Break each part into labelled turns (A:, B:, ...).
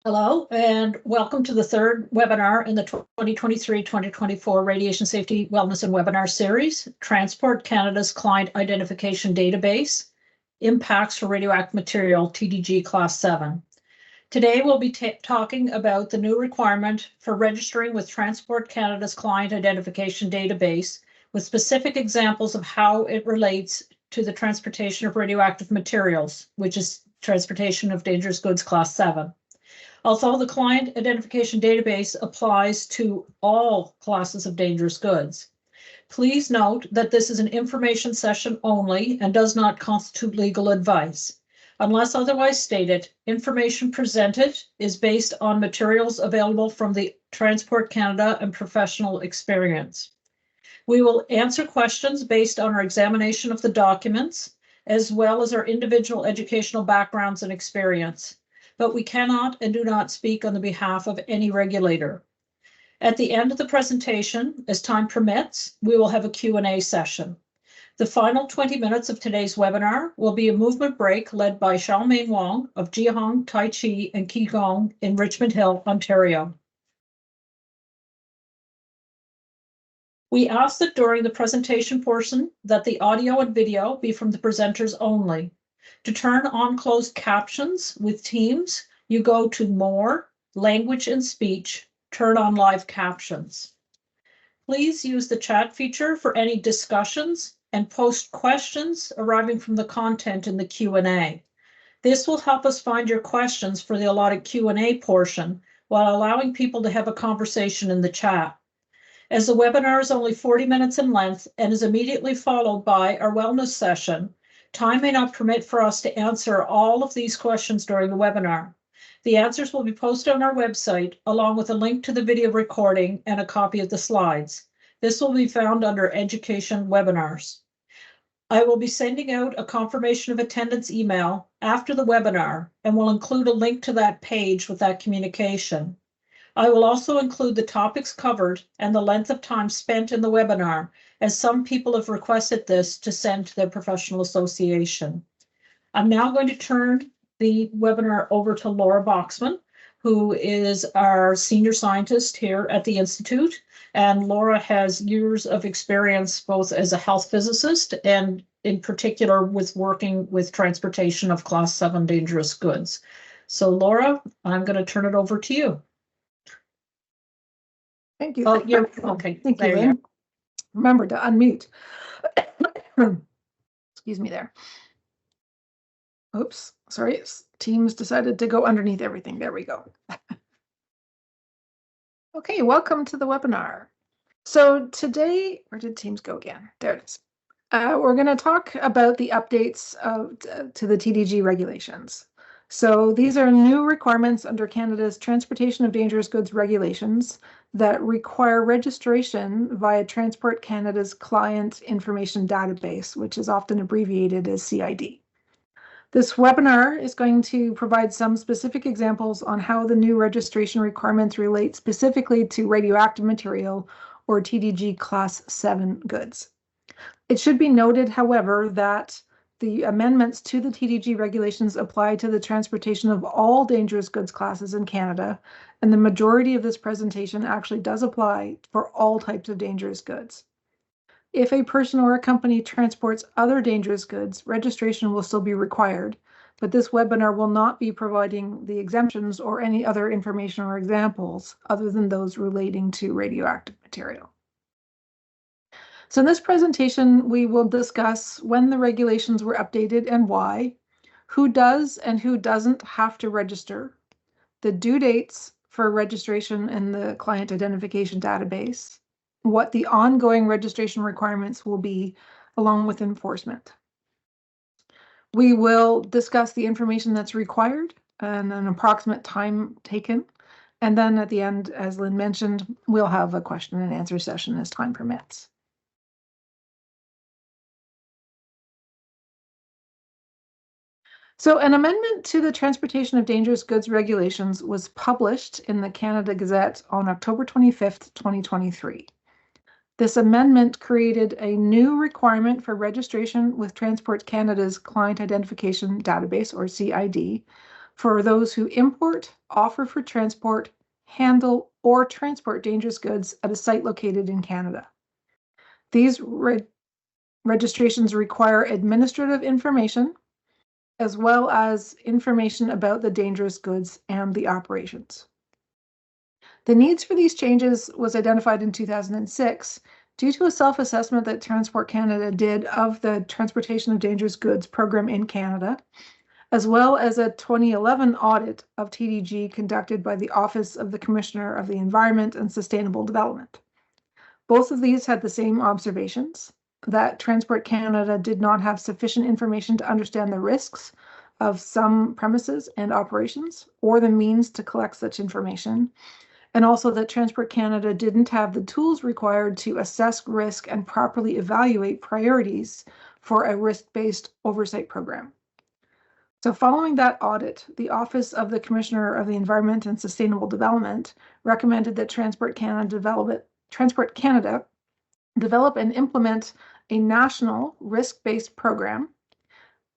A: Hello, and welcome to the third webinar in the 2023-2024 Radiation Safety, Wellness and Webinar Series, Transport Canada's Client Identification Database, Impacts for Radioactive Material, TDG Class 7. Today, we'll be talking about the new requirement for registering with Transport Canada's Client Identification Database, with specific examples of how it relates to the transportation of radioactive materials, which is transportation of dangerous goods Class 7. Although the client identification database applies to all classes of dangerous goods. Please note that this is an information session only and does not constitute legal advice. Unless otherwise stated, information presented is based on materials available from the Transport Canada and professional experience. We will answer questions based on our examination of the documents, as well as our individual educational backgrounds and experience. But we cannot and do not speak on the behalf of any regulator. At the end of the presentation, as time permits, we will have a Q&A session. The final 20 minutes of today's webinar will be a movement break led by Charlmane Wong of Gong, Tai Chi, and Gong in Richmond Hill, Ontario. We ask that during the presentation portion that the audio and video be from the presenters only. To turn on closed captions with Teams, you go to More, Language and Speech, turn on live captions. Please use the chat feature for any discussions and post questions arriving from the content in the Q&A. This will help us find your questions for the allotted Q&A portion while allowing people to have a conversation in the chat. As the webinar is only 40 minutes in length and is immediately followed by our wellness session, time may not permit for us to answer all of these questions during the webinar. The answers will be posted on our website, along with a link to the video recording and a copy of the slides. This will be found under Education Webinars. I will be sending out a confirmation of attendance email after the webinar and will include a link to that page with that communication. I will also include the topics covered and the length of time spent in the webinar, as some people have requested this to send to their professional association. I'm now going to turn the webinar over to Laura Boksman, who is our senior scientist here at the Institute. And Laura has years of experience both as a health physicist and in particular with working with transportation of Class 7 dangerous goods. So Laura, I'm going to turn it over to you.
B: Thank you.
A: Oh, you're okay.
B: Thank you, Lynn. Remember to unmute. Excuse me there. Oops, sorry. Teams decided to go underneath everything. There we go. Okay, welcome to the webinar. So today, where did Teams go again? There it is. We're going to talk about the updates to the TDG regulations. So these are new requirements under Canada's Transportation of Dangerous Goods regulations that require registration via Transport Canada's Client Information Database, which is often abbreviated as CID. This webinar is going to provide some specific examples on how the new registration requirements relate specifically to radioactive material or TDG Class 7 goods. It should be noted, however, that the amendments to the TDG regulations apply to the transportation of all dangerous goods classes in Canada, and the majority of this presentation actually does apply for all types of dangerous goods. If a person or a company transports other dangerous goods, registration will still be required, but this webinar will not be providing the exemptions or any other information or examples other than those relating to radioactive material. So in this presentation, we will discuss when the regulations were updated and why, who does and who doesn't have to register, the due dates for registration in the client identification database, what the ongoing registration requirements will be, along with enforcement. We will discuss the information that's required and an approximate time taken. And then at the end, as Lynn mentioned, we'll have a question and answer session as time permits. So an amendment to the Transportation of Dangerous Goods regulations was published in the Canada Gazette on October 25th, 2023. This amendment created a new requirement for registration with Transport Canada's Client Identification Database, or CID, for those who import, offer for transport, handle, or transport dangerous goods at a site located in Canada. These registrations require administrative information as well as information about the dangerous goods and the operations. The needs for these changes was identified in 2006 due to a self-assessment that Transport Canada did of the Transportation of Dangerous Goods program in Canada, as well as a 2011 audit of TDG conducted by the Office of the Commissioner of the Environment and Sustainable Development. Both of these had the same observations, that Transport Canada did not have sufficient information to understand the risks of some premises and operations, or the means to collect such information, and also that Transport Canada didn't have the tools required to assess risk and properly evaluate priorities for a risk-based oversight program. So following that audit, the Office of the Commissioner of the Environment and Sustainable Development recommended that Transport Canada develop and implement a national risk-based program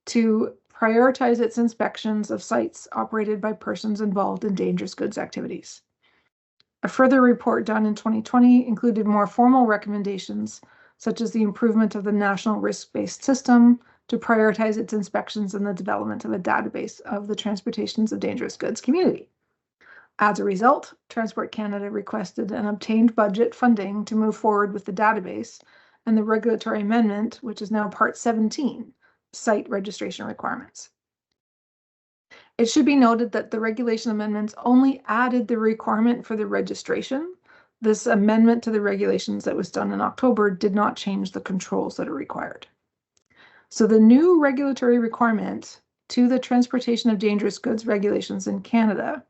B: to prioritize its inspections of sites operated by persons involved in dangerous goods activities. A further report done in 2020 included more formal recommendations, such as the improvement of the national risk-based system to prioritize its inspections and the development of a database of the transportations of dangerous goods community. As a result, Transport Canada requested and obtained budget funding to move forward with the database and the regulatory amendment, which is now Part 17, Site Registration Requirements. It should be noted that the regulation amendments only added the requirement for the registration. This amendment to the regulations that was done in October did not change the controls that are required. So the new regulatory requirement to the transportation of dangerous goods regulations in Canada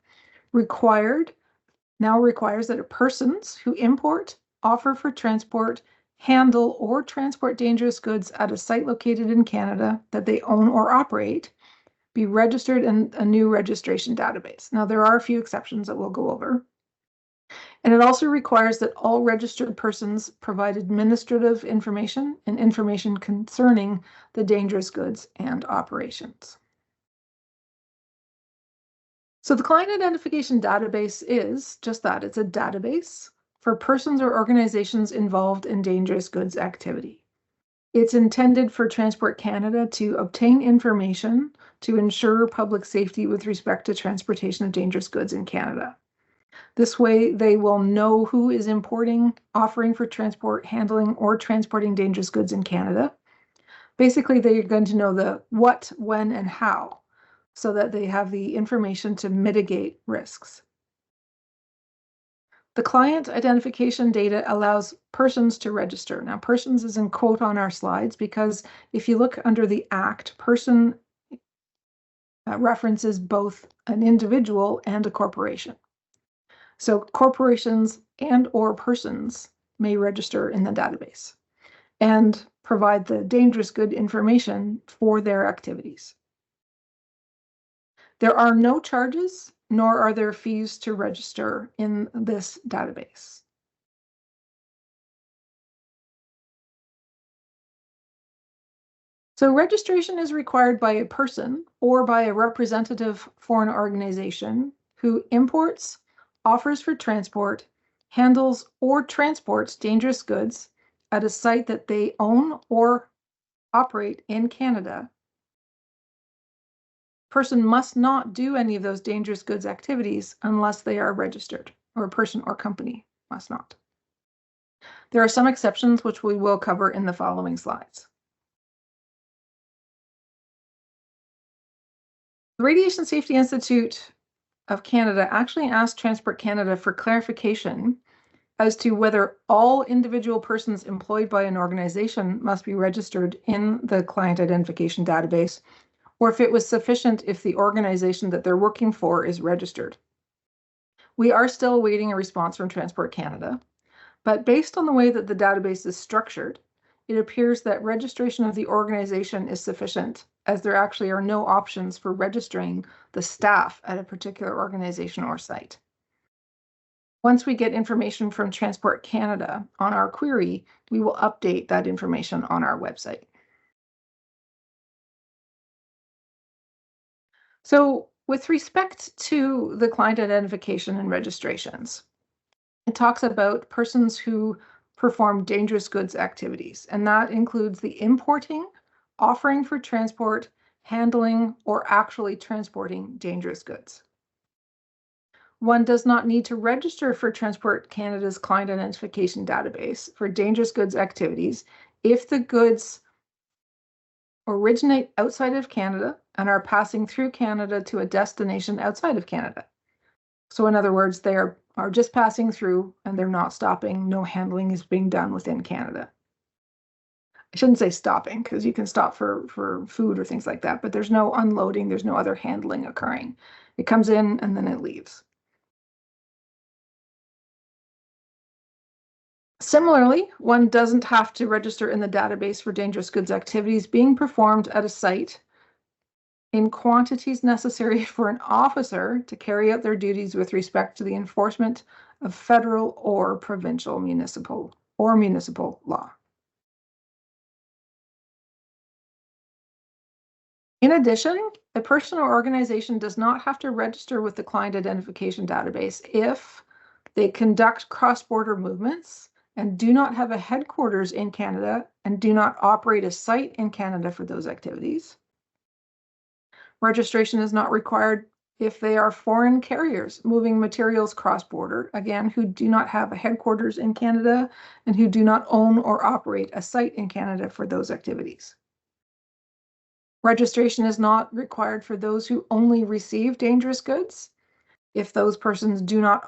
B: now requires that persons who import, offer for transport, handle, or transport dangerous goods at a site located in Canada that they own or operate be registered in a new registration database. Now, there are a few exceptions that we'll go over. And it also requires that all registered persons provide administrative information and information concerning the dangerous goods and operations. So the client identification database is just that. It's a database for persons or organizations involved in dangerous goods activity. It's intended for Transport Canada to obtain information to ensure public safety with respect to transportation of dangerous goods in Canada. This way, they will know who is importing, offering for transport, handling, or transporting dangerous goods in Canada. Basically, they're going to know the what, when, and how, so that they have the information to mitigate risks. The client identification data allows persons to register. Now, persons is in quote on our slides because if you look under the Act, person references both an individual and a corporation. So corporations and or persons may register in the database and provide the dangerous good information for their activities. There are no charges, nor are there fees to register in this database. So registration is required by a person or by a representative for an organization who imports, offers for transport, handles, or transports dangerous goods at a site that they own or operate in Canada. Person must not do any of those dangerous goods activities unless they are registered, or a person or company must not. There are some exceptions which we will cover in the following slides. The Radiation Safety Institute of Canada actually asked Transport Canada for clarification as to whether all individual persons employed by an organization must be registered in the client identification database, or if it was sufficient if the organization that they're working for is registered. We are still awaiting a response from Transport Canada, but based on the way that the database is structured, it appears that registration of the organization is sufficient, as there actually are no options for registering the staff at a particular organization or site. Once we get information from Transport Canada on our query, we will update that information on our website. So With respect to the client identification and registrations, it talks about persons who perform dangerous goods activities, and that includes the importing, offering for transport, handling, or actually transporting dangerous goods. One does not need to register for Transport Canada's client identification database for dangerous goods activities if the goods originate outside of Canada and are passing through Canada to a destination outside of Canada. So in other words, they are just passing through and they're not stopping. No handling is being done within Canada. I shouldn't say stopping because you can stop for food or things like that, but there's no unloading, there's no other handling occurring. It comes in and then it leaves. Similarly, one doesn't have to register in the database for dangerous goods activities being performed at a site in quantities necessary for an officer to carry out their duties with respect to the enforcement of federal or provincial, municipal law. In addition, a person or organization does not have to register with the client identification database if they conduct cross-border movements and do not have a headquarters in Canada and do not operate a site in Canada for those activities. Registration is not required if they are foreign carriers moving materials cross-border, again, who do not have a headquarters in Canada and who do not own or operate a site in Canada for those activities. Registration is not required for those who only receive dangerous goods if those persons do not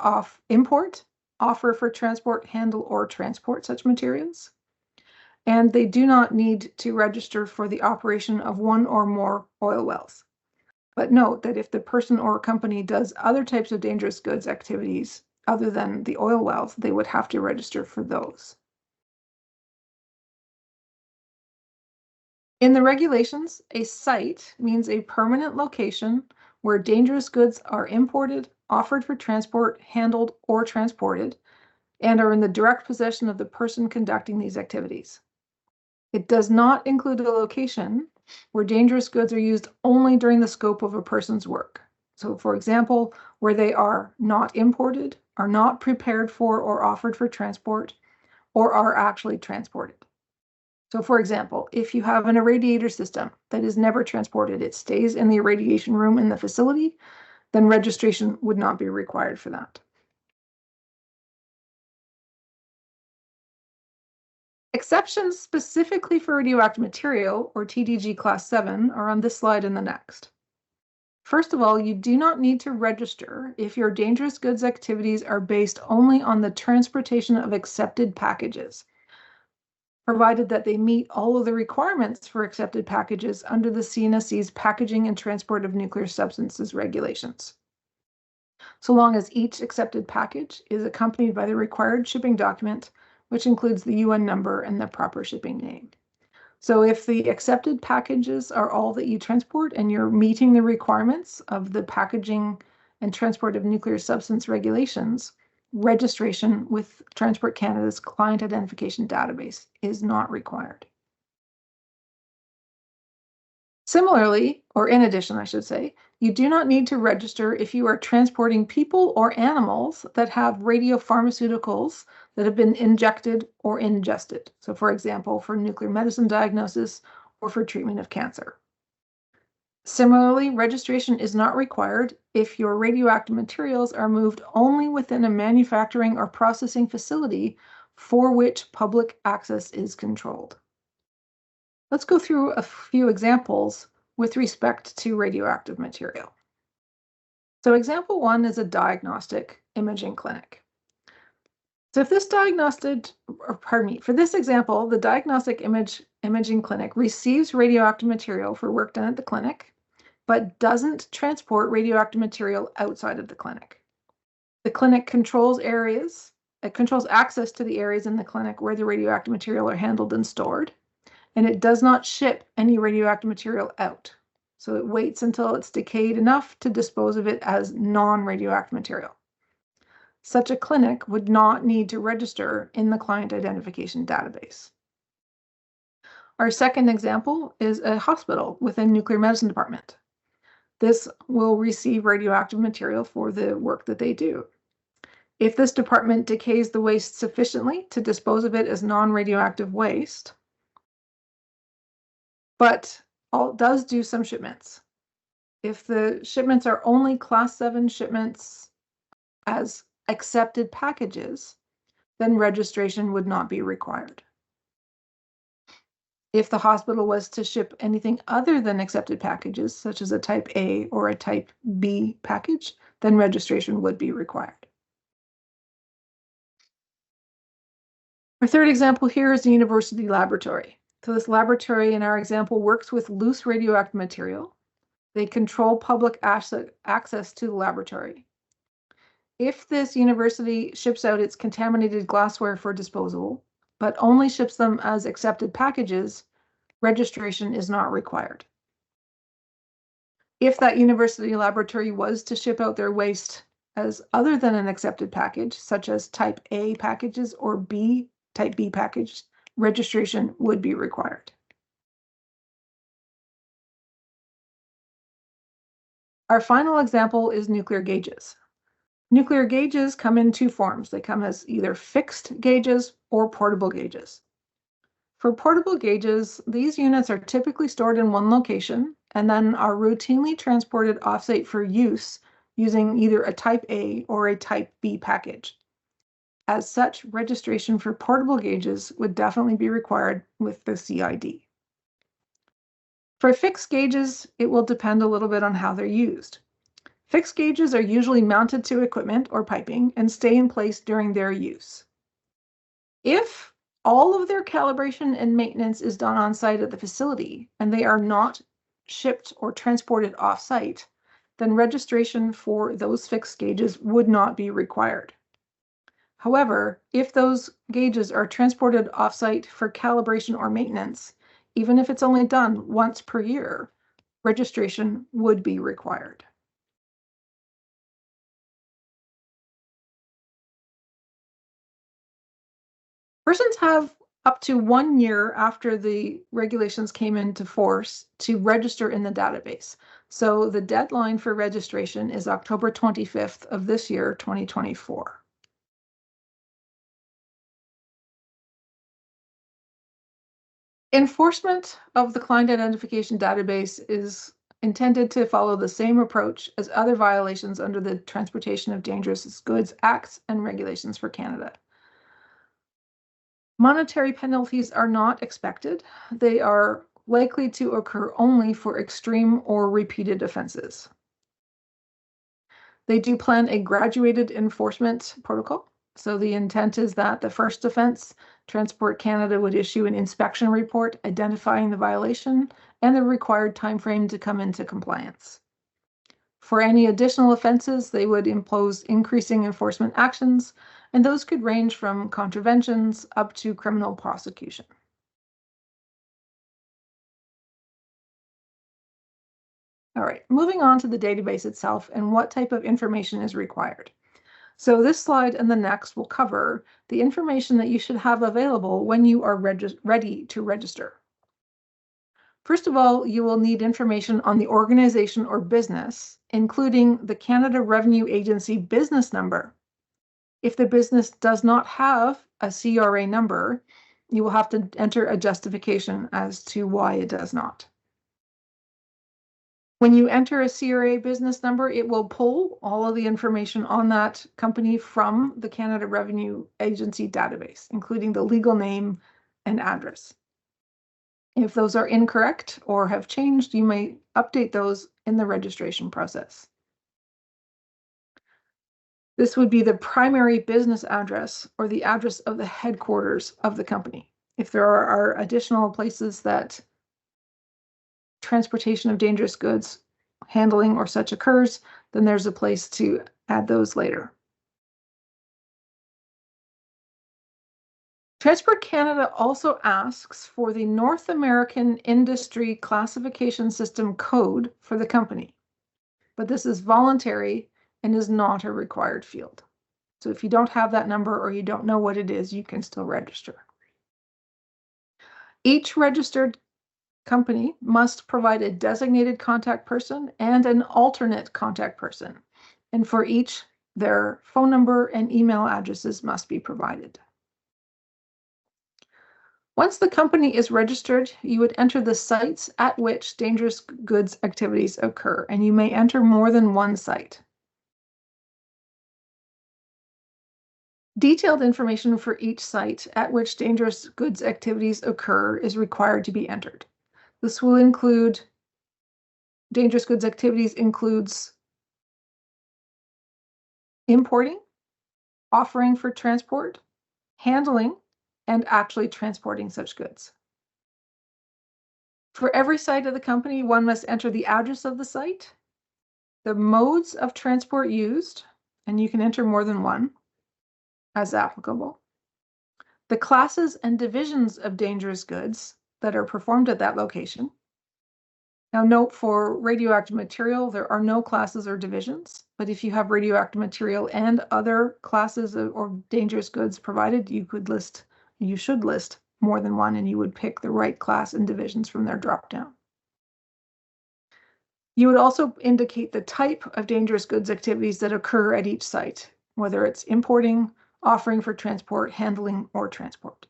B: import, offer for transport, handle, or transport such materials. And they do not need to register for the operation of one or more oil wells. But note that if the person or company does other types of dangerous goods activities other than the oil wells, they would have to register for those. In the regulations, a site means a permanent location where dangerous goods are imported, offered for transport, handled, or transported, and are in the direct possession of the person conducting these activities. It does not include a location where dangerous goods are used only during the scope of a person's work. So, for example, where they are not imported, are not prepared for or offered for transport, or are actually transported. So, for example, if you have an irradiator system that is never transported, it stays in the irradiation room in the facility, then registration would not be required for that. Exceptions specifically for radioactive material, or TDG Class 7, are on this slide and the next. First of all, you do not need to register if your dangerous goods activities are based only on the transportation of accepted packages, provided that they meet all of the requirements for accepted packages under the CNSC's Packaging and Transport of Nuclear Substances regulations. So long as each accepted package is accompanied by the required shipping document, which includes the UN number and the proper shipping name. So if the accepted packages are all that you transport and you're meeting the requirements of the Packaging and Transport of Nuclear Substance regulations, registration with Transport Canada's client identification database is not required. Similarly, or in addition, I should say, you do not need to register if you are transporting people or animals that have radiopharmaceuticals that have been injected or ingested. So, for example, for nuclear medicine diagnosis or for treatment of cancer. Similarly, registration is not required if your radioactive materials are moved only within a manufacturing or processing facility for which public access is controlled. Let's go through a few examples with respect to radioactive material. So example 1 is a diagnostic imaging clinic. So if this for this example, the diagnostic imaging clinic receives radioactive material for work done at the clinic, but doesn't transport radioactive material outside of the clinic. The clinic controls access to the areas in the clinic where the radioactive material are handled and stored, and it does not ship any radioactive material out. So it waits until it's decayed enough to dispose of it as non-radioactive material. Such a clinic would not need to register in the client identification database. Our second example is a hospital with a nuclear medicine department. This will receive radioactive material for the work that they do. If this department decays the waste sufficiently to dispose of it as non-radioactive waste, but does do some shipments. If the shipments are only Class 7 shipments as accepted packages, then registration would not be required. If the hospital was to ship anything other than accepted packages, such as a Type A or a Type B package, then registration would be required. Our third example here is the university laboratory. So this laboratory in our example works with loose radioactive material. They control public access to the laboratory. If this university ships out its contaminated glassware for disposal, but only ships them as accepted packages, registration is not required. If that university laboratory was to ship out their waste as other than an accepted package, such as Type A packages or Type B package, registration would be required. Our final example is nuclear gauges. Nuclear gauges come in two forms. They come as either fixed gauges or portable gauges. For portable gauges, these units are typically stored in one location and then are routinely transported offsite for use using either a Type A or a Type B package. As such, registration for portable gauges would definitely be required with the CID. For fixed gauges, it will depend a little bit on how they're used. Fixed gauges are usually mounted to equipment or piping and stay in place during their use. If all of their calibration and maintenance is done on site at the facility and they are not shipped or transported off site, then registration for those fixed gauges would not be required. However, if those gauges are transported off site for calibration or maintenance, even if it's only done once per year, registration would be required. Persons have up to 1 year after the regulations came into force to register in the database. So the deadline for registration is October 25th of this year, 2024. Enforcement of the client identification database is intended to follow the same approach as other violations under the Transportation of Dangerous Goods Acts and Regulations for Canada. Monetary penalties are not expected. They are likely to occur only for extreme or repeated offenses. They do plan a graduated enforcement protocol. So the intent is that the first offense, Transport Canada would issue an inspection report identifying the violation and the required timeframe to come into compliance. For any additional offenses, they would impose increasing enforcement actions, and those could range from contraventions up to criminal prosecution. All right, moving on to the database itself and what type of information is required. So this slide and the next will cover the information that you should have available when you are ready to register. First of all, you will need information on the organization or business, including the Canada Revenue Agency business number. If the business does not have a CRA number, you will have to enter a justification as to why it does not. When you enter a CRA business number, it will pull all of the information on that company from the Canada Revenue Agency database, including the legal name and address. If those are incorrect or have changed, you may update those in the registration process. This would be the primary business address or the address of the headquarters of the company. If there are additional places that transportation of dangerous goods handling or such occurs, then there's a place to add those later. Transport Canada also asks for the North American Industry Classification System code for the company, but this is voluntary and is not a required field. So if you don't have that number or you don't know what it is, you can still register. Each registered company must provide a designated contact person and an alternate contact person. And for each, their phone number and email addresses must be provided. Once the company is registered, you would enter the sites at which dangerous goods activities occur, and you may enter more than one site. Detailed information for each site at which dangerous goods activities occur is required to be entered. This will include dangerous goods activities includes importing, offering for transport, handling, and actually transporting such goods. For every site of the company, one must enter the address of the site, the modes of transport used, and you can enter more than one as applicable, the classes and divisions of dangerous goods that are performed at that location. Now note, for radioactive material, there are no classes or divisions, but if you have radioactive material and other classes or dangerous goods provided, you should list more than one, and you would pick the right class and divisions from their dropdown. You would also indicate the type of dangerous goods activities that occur at each site, whether it's importing, offering for transport, handling, or transport.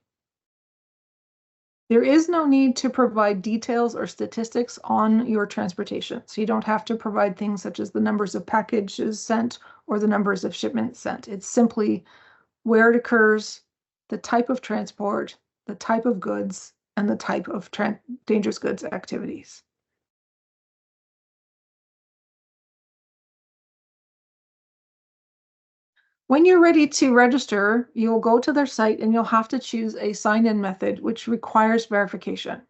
B: There is no need to provide details or statistics on your transportation. So you don't have to provide things such as the numbers of packages sent or the numbers of shipments sent. It's simply where it occurs, the type of transport, the type of goods, and the type of dangerous goods activities. When you're ready to register, you'll go to their site and you'll have to choose a sign-in method, which requires verification.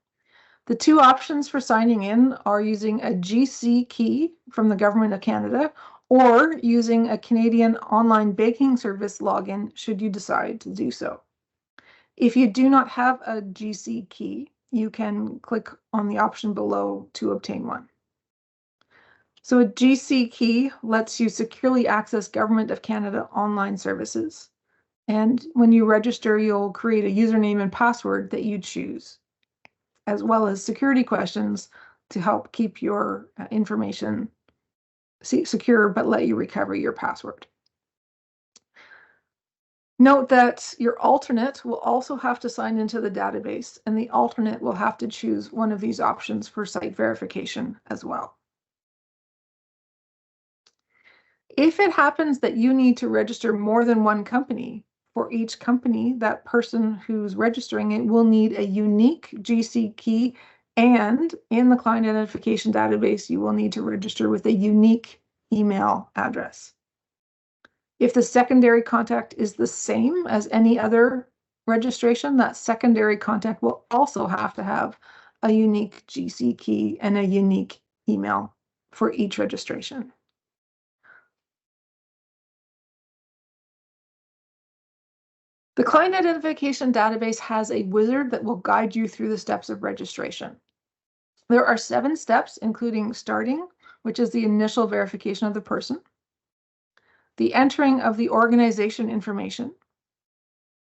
B: The two options for signing in are using a GC key from the Government of Canada or using a Canadian online banking service login, should you decide to do so. If you do not have a GC key, you can click on the option below to obtain one. So a GC key lets you securely access Government of Canada online services. And when you register, you'll create a username and password that you choose, as well as security questions to help keep your information secure, but let you recover your password. Note that your alternate will also have to sign into the database, and the alternate will have to choose one of these options for site verification as well. If it happens that you need to register more than one company, for each company, that person who's registering it will need a unique GC key, and in the client identification database, you will need to register with a unique email address. If the secondary contact is the same as any other registration, that secondary contact will also have to have a unique GC key and a unique email for each registration. The client identification database has a wizard that will guide you through the steps of registration. There are 7 steps, including starting, which is the initial verification of the person, the entering of the organization information,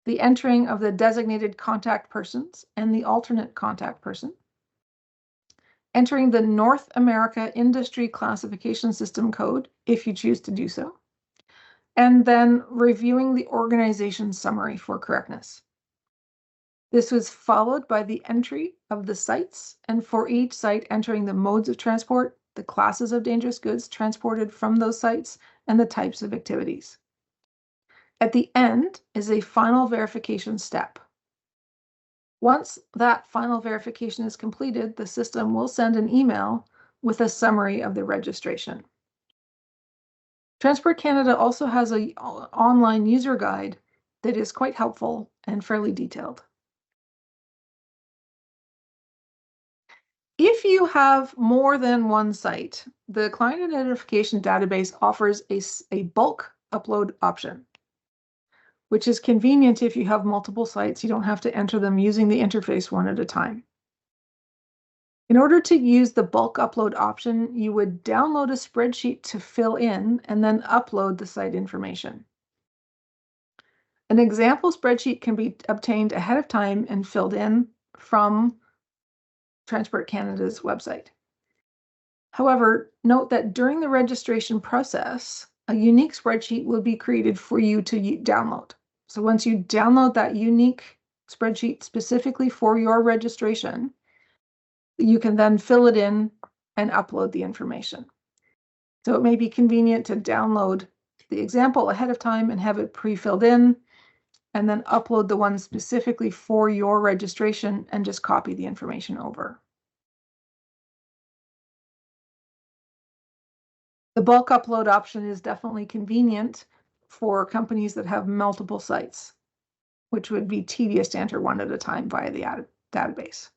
B: the entering of the designated contact persons and the alternate contact person, entering the North America Industry Classification System code, if you choose to do so, and then reviewing the organization summary for correctness. This was followed by the entry of the sites, and for each site entering the modes of transport, the classes of dangerous goods transported from those sites, and the types of activities. At the end is a final verification step. Once that final verification is completed, the system will send an email with a summary of the registration. Transport Canada also has an online user guide that is quite helpful and fairly detailed. If you have more than one site, the client identification database offers a bulk upload option, which is convenient if you have multiple sites. You don't have to enter them using the interface one at a time. In order to use the bulk upload option, you would download a spreadsheet to fill in and then upload the site information. An example spreadsheet can be obtained ahead of time and filled in from Transport Canada's website. However, note that during the registration process, a unique spreadsheet will be created for you to download. So once you download that unique spreadsheet specifically for your registration, you can then fill it in and upload the information. So it may be convenient to download the example ahead of time and have it pre-filled in, and then upload the one specifically for your registration and just copy the information over. The bulk upload option is definitely convenient for companies that have multiple sites, which would be tedious to enter one at a time via the database.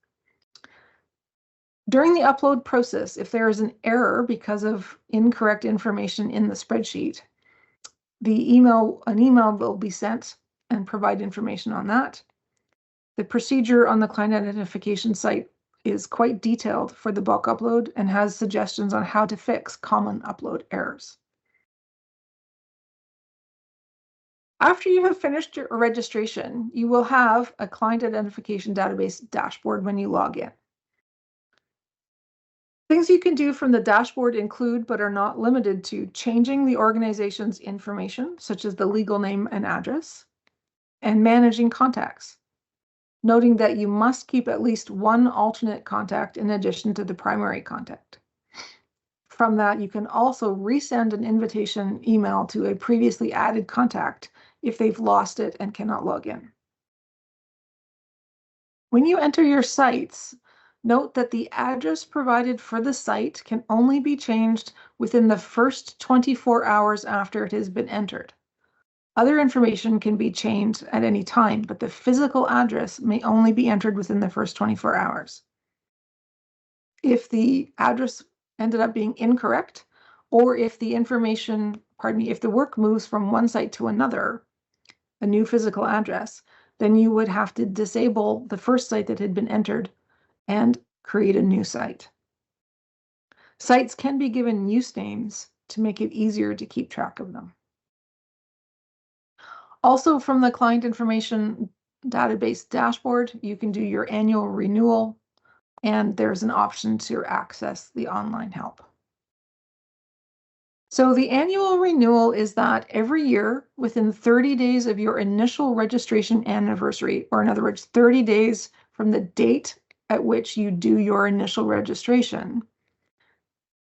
B: During the upload process, if there is an error because of incorrect information in the spreadsheet, an email will be sent and provide information on that. The procedure on the client identification site is quite detailed for the bulk upload and has suggestions on how to fix common upload errors. After you have finished your registration, you will have a client identification database dashboard when you log in. Things you can do from the dashboard include, but are not limited to, changing the organization's information, such as the legal name and address, and managing contacts, noting that you must keep at least one alternate contact in addition to the primary contact. From that, you can also resend an invitation email to a previously added contact if they've lost it and cannot log in. When you enter your sites, note that the address provided for the site can only be changed within the first 24 hours after it has been entered. Other information can be changed at any time, but the physical address may only be entered within the first 24 hours. If the address ended up being incorrect, or if the if the work moves from one site to another, a new physical address, then you would have to disable the first site that had been entered and create a new site. Sites can be given use names to make it easier to keep track of them. Also, from the client information database dashboard, you can do your annual renewal, and there's an option to access the online help. So the annual renewal is that every year, within 30 days of your initial registration anniversary, or in other words, 30 days from the date at which you do your initial registration,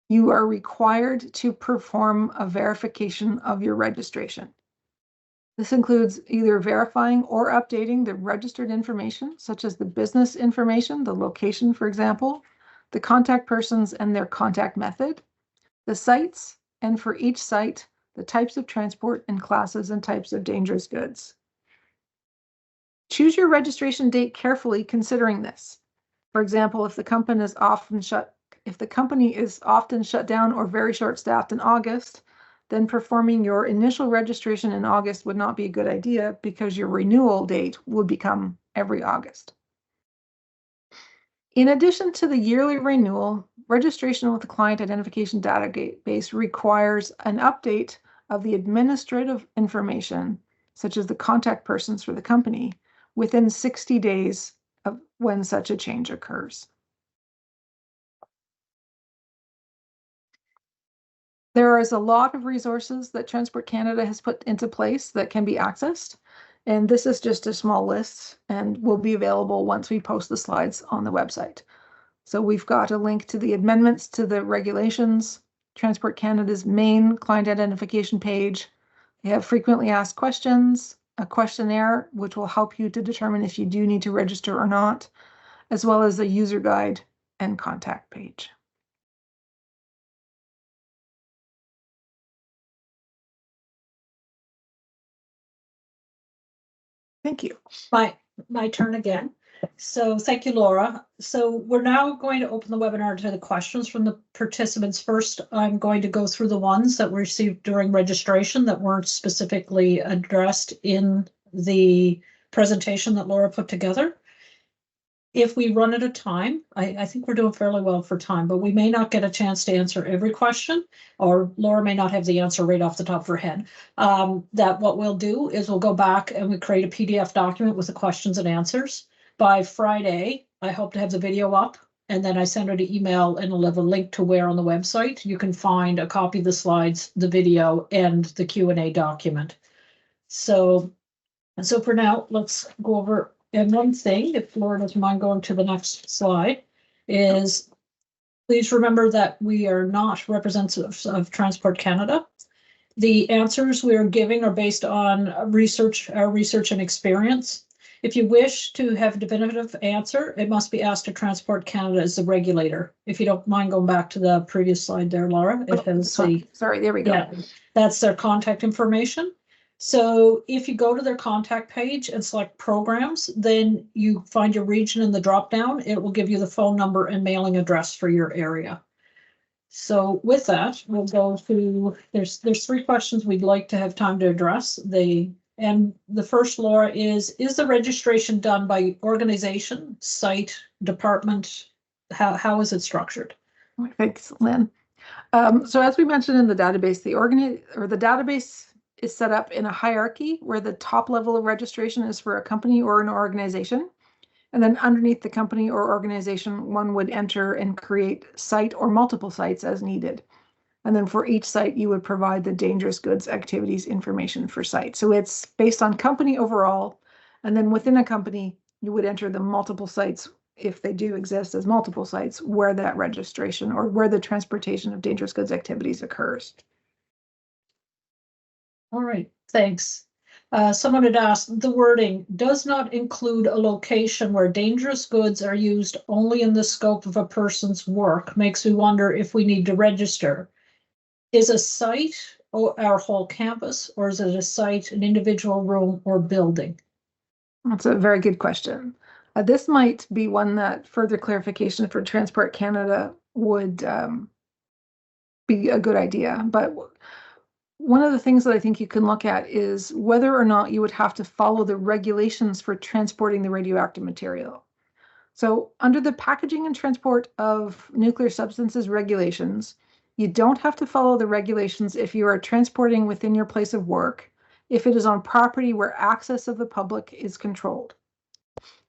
B: you are required to perform a verification of your registration. This includes either verifying or updating the registered information, such as the business information, the location, for example, the contact persons and their contact method, the sites, and for each site, the types of transport and classes and types of dangerous goods. Choose your registration date carefully considering this. For example, if the company is often shut down or very short-staffed in August, then performing your initial registration in August would not be a good idea because your renewal date would become every August. In addition to the yearly renewal, registration with the client identification database requires an update of the administrative information, such as the contact persons for the company, within 60 days of when such a change occurs. There is a lot of resources that Transport Canada has put into place that can be accessed, and this is just a small list and will be available once we post the slides on the website. So we've got a link to the amendments to the regulations, Transport Canada's main client identification page. They have frequently asked questions, a questionnaire, which will help you to determine if you do need to register or not, as well as a user guide and contact page. Thank you.
A: My turn again. So thank you, Laura. So we're now going to open the webinar to the questions from the participants. First, I'm going to go through the ones that were received during registration that weren't specifically addressed in the presentation that Laura put together. If we run out of time, I think we're doing fairly well for time, but we may not get a chance to answer every question, or Laura may not have the answer right off the top of her head. That what we'll do is we'll go back and we create a PDF document with the questions and answers. By Friday, I hope to have the video up and then I send her the email and I'll have a link to where on the website you can find a copy of the slides, the video, and the Q&A document. So for now, let's go over, and one thing, if Laura doesn't mind going to the next slide, is please remember that we are not representatives of Transport Canada. The answers we are giving are based on our research and experience. If you wish to have a definitive answer, it must be asked to Transport Canada as the regulator. If you don't mind going back to the previous slide there, Laura, it has the,
B: sorry, there we go.
A: yeah, that's their contact information. So if you go to their contact page and select programs, then you find your region in the drop-down. It will give you the phone number and mailing address for your area. So with that, we'll go to, there's 3 questions we'd like to have time to address. And the first, Laura, is the registration done by organization, site, department? How is it structured?
B: Thanks, Lynn. So as we mentioned in the database, the database is set up in a hierarchy where the top level of registration is for a company or an organization. And then underneath the company or organization, one would enter and create site or multiple sites as needed. And then for each site, you would provide the dangerous goods activities information for site. So it's based on company overall. And then within a company, you would enter the multiple sites, if they do exist as multiple sites, where that registration or where the transportation of dangerous goods activities occurs.
A: All right, thanks. Someone had asked, the wording does not include a location where dangerous goods are used only in the scope of a person's work. Makes me wonder if we need to register. Is a site our whole campus, or is it a site, an individual room or building?
B: That's a very good question. This might be one that further clarification for Transport Canada would be a good idea. But one of the things that I think you can look at is whether or not you would have to follow the regulations for transporting the radioactive material. So under the packaging and transport of nuclear substances regulations, you don't have to follow the regulations if you are transporting within your place of work, if it is on property where access of the public is controlled.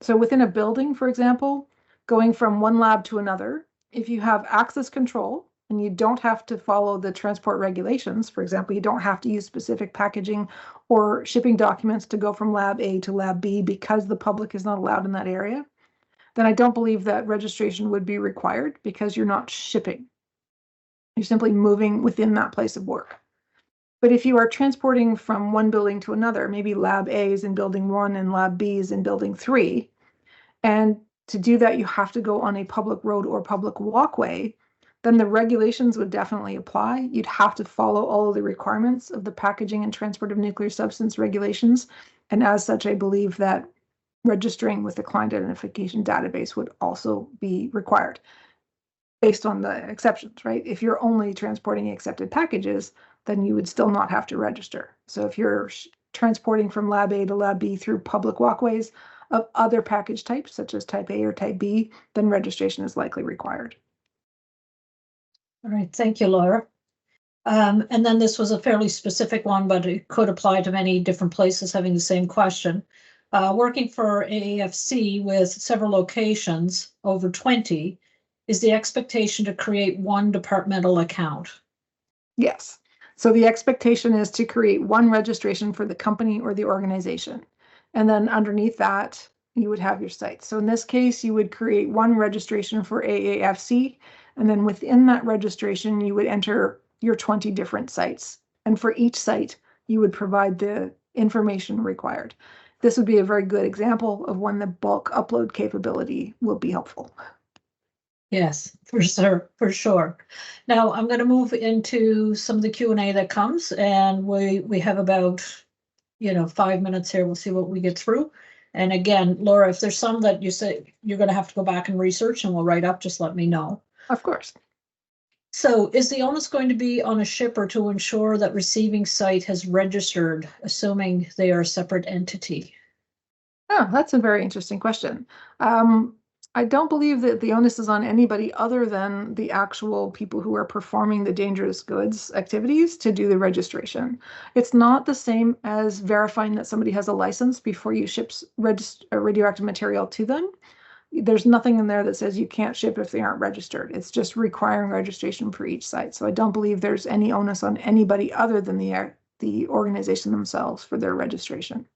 B: So within a building, for example, going from one lab to another, if you have access control and you don't have to follow the transport regulations, for example, you don't have to use specific packaging or shipping documents to go from lab A to lab B because the public is not allowed in that area, then I don't believe that registration would be required because you're not shipping. You're simply moving within that place of work. But if you are transporting from one building to another, maybe lab A is in building 1 and lab B is in building 3, and to do that, you have to go on a public road or public walkway, then the regulations would definitely apply. You'd have to follow all of the requirements of the packaging and transport of nuclear substance regulations. And as such, I believe that registering with the client identification database would also be required based on the exceptions, right? If you're only transporting accepted packages, then you would still not have to register. So if you're transporting from lab A to lab B through public walkways of other package types, such as type A or type B, then registration is likely required.
A: All right, thank you, Laura. And then this was a fairly specific one, but it could apply to many different places having the same question. Working for AAFC with several locations, over 20, is the expectation to create one departmental account?
B: Yes. So the expectation is to create one registration for the company or the organization. And then underneath that, you would have your site. So in this case, you would create one registration for AAFC. And then within that registration, you would enter your 20 different sites. And for each site, you would provide the information required. This would be a very good example of when the bulk upload capability will be helpful.
A: Yes, for sure. Now I'm going to move into some of the Q&A that comes, and we have about 5 minutes here. We'll see what we get through. And again, Laura, if there's some that you say you're going to have to go back and research and we'll write up, just let me know.
B: Of course.
A: So is the onus going to be on a shipper to ensure that receiving site has registered, assuming they are a separate entity?
B: Oh, that's a very interesting question. I don't believe that the onus is on anybody other than the actual people who are performing the dangerous goods activities to do the registration. It's not the same as verifying that somebody has a license before you ship radioactive material to them. there's nothing in there that says you can't ship if they aren't registered. It's just requiring registration for each site. So I don't believe there's any onus on anybody other than the organization themselves for their registration.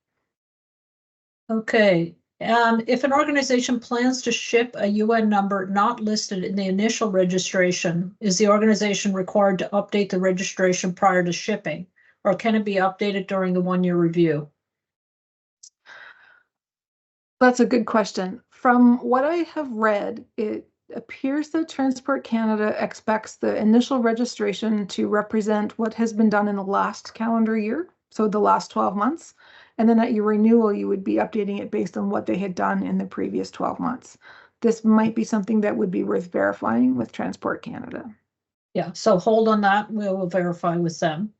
A: Okay. If an organization plans to ship a UN number not listed in the initial registration, is the organization required to update the registration prior to shipping, or can it be updated during the 1-year review?
B: That's a good question. From what I have read, it appears that Transport Canada expects the initial registration to represent what has been done in the last calendar year, so the last 12 months. And then at your renewal, you would be updating it based on what they had done in the previous 12 months. This might be something that would be worth verifying with Transport Canada.
A: Yeah, so hold on that. We will verify with them.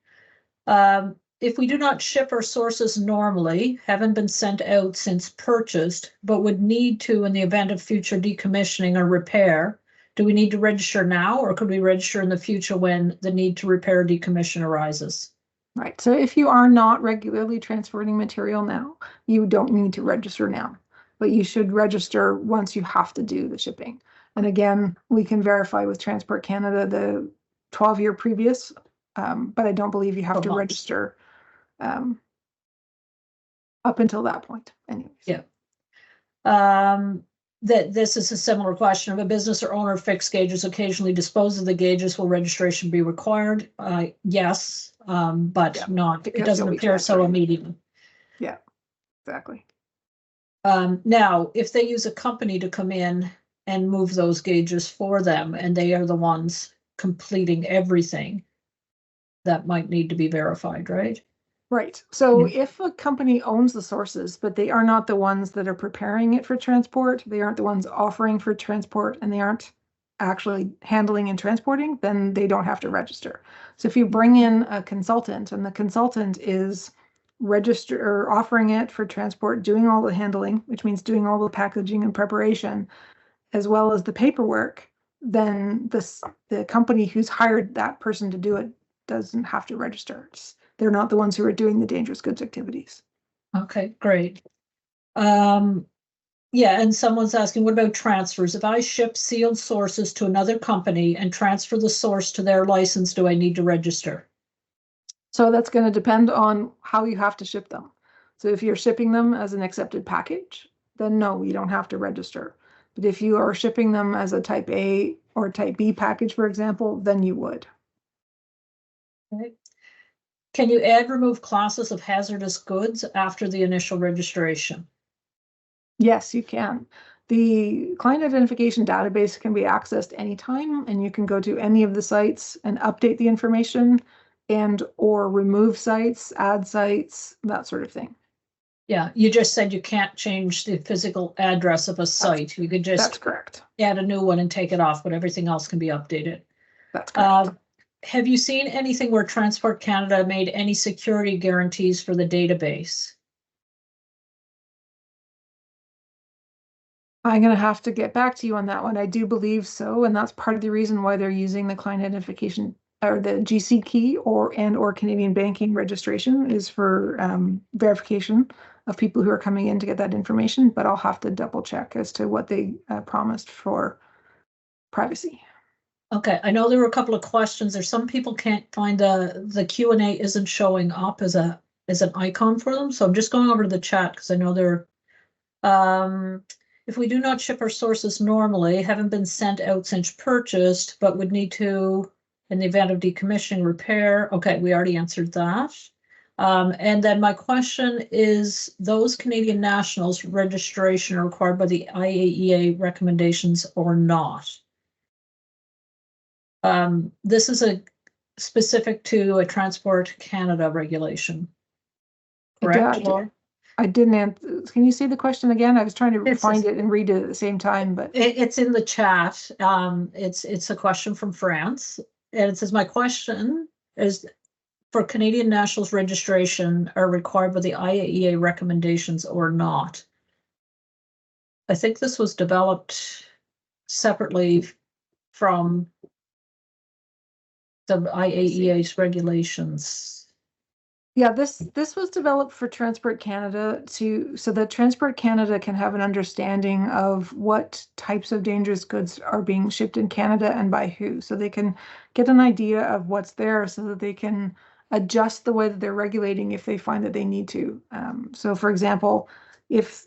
A: If we do not ship our sources normally, haven't been sent out since purchased, but would need to in the event of future decommissioning or repair, do we need to register now, or could we register in the future when the need to repair or decommission arises?
B: Right. So if you are not regularly transporting material now, you don't need to register now, but you should register once you have to do the shipping. And again, we can verify with Transport Canada the 12-year previous, but I don't believe you have to register up until that point anyways.
A: Yeah. That this is a similar question. If a business or owner of fixed gauges occasionally dispose of the gauges, will registration be required? Yes, but not, it doesn't appear so immediately.
B: Yeah, exactly.
A: Now, if they use a company to come in and move those gauges for them, and they are the ones completing everything, that might need to be verified, right?
B: Right. So if a company owns the sources, but they are not the ones that are preparing it for transport, they aren't the ones offering for transport, and they aren't actually handling and transporting, then they don't have to register. So if you bring in a consultant and the consultant is register or offering it for transport, doing all the handling, which means doing all the packaging and preparation, as well as the paperwork, then the company who's hired that person to do it doesn't have to register. They're not the ones who are doing the dangerous goods activities.
A: Okay, great. Yeah, and someone's asking, what about transfers? If I ship sealed sources to another company and transfer the source to their license, do I need to register?
B: So that's going to depend on how you have to ship them. So if you're shipping them as an accepted package, then no, you don't have to register. But if you are shipping them as a type A or type B package, for example, then you would.
A: Okay. Can you add, remove classes of hazardous goods after the initial registration?
B: Yes, you can. The client identification database can be accessed anytime, and you can go to any of the sites and update the information and or remove sites, add sites, that sort of thing.
A: Yeah, you just said you can't change the physical address of a site. You could just
B: That's correct.
A: Add a new one and take it off, but everything else can be updated.
B: That's correct.
A: Have you seen anything where Transport Canada made any security guarantees for the database?
B: I'm going to have to get back to you on that one. I do believe so, and that's part of the reason why they're using the client identification or the GC key or Canadian banking registration is for verification of people who are coming in to get that information. But I'll have to double check as to what they promised for privacy.
A: Okay, I know there were a couple of questions. There's some people can't find the Q&A isn't showing up as an icon for them. So I'm just going over to the chat because I know they're if we do not ship our sources normally, haven't been sent out since purchased, but would need to in the event of decommissioning, repair. Okay, we already answered that. And then my question is, those Canadian nationals registration are required by the IAEA recommendations or not? This is a specific to a Transport Canada regulation. Correct, Laura?
B: I didn't answer. Can you say the question again? I was trying to find it and read it at the same time, but
A: it's in the chat. It's a question from France, and it says, my question is, for Canadian nationals registration are required by the IAEA recommendations or not? I think this was developed separately from the IAEA's regulations.
B: Yeah, this was developed for Transport Canada so that Transport Canada can have an understanding of what types of dangerous goods are being shipped in Canada and by who. So they can get an idea of what's there so that they can adjust the way that they're regulating if they find that they need to. So for example, if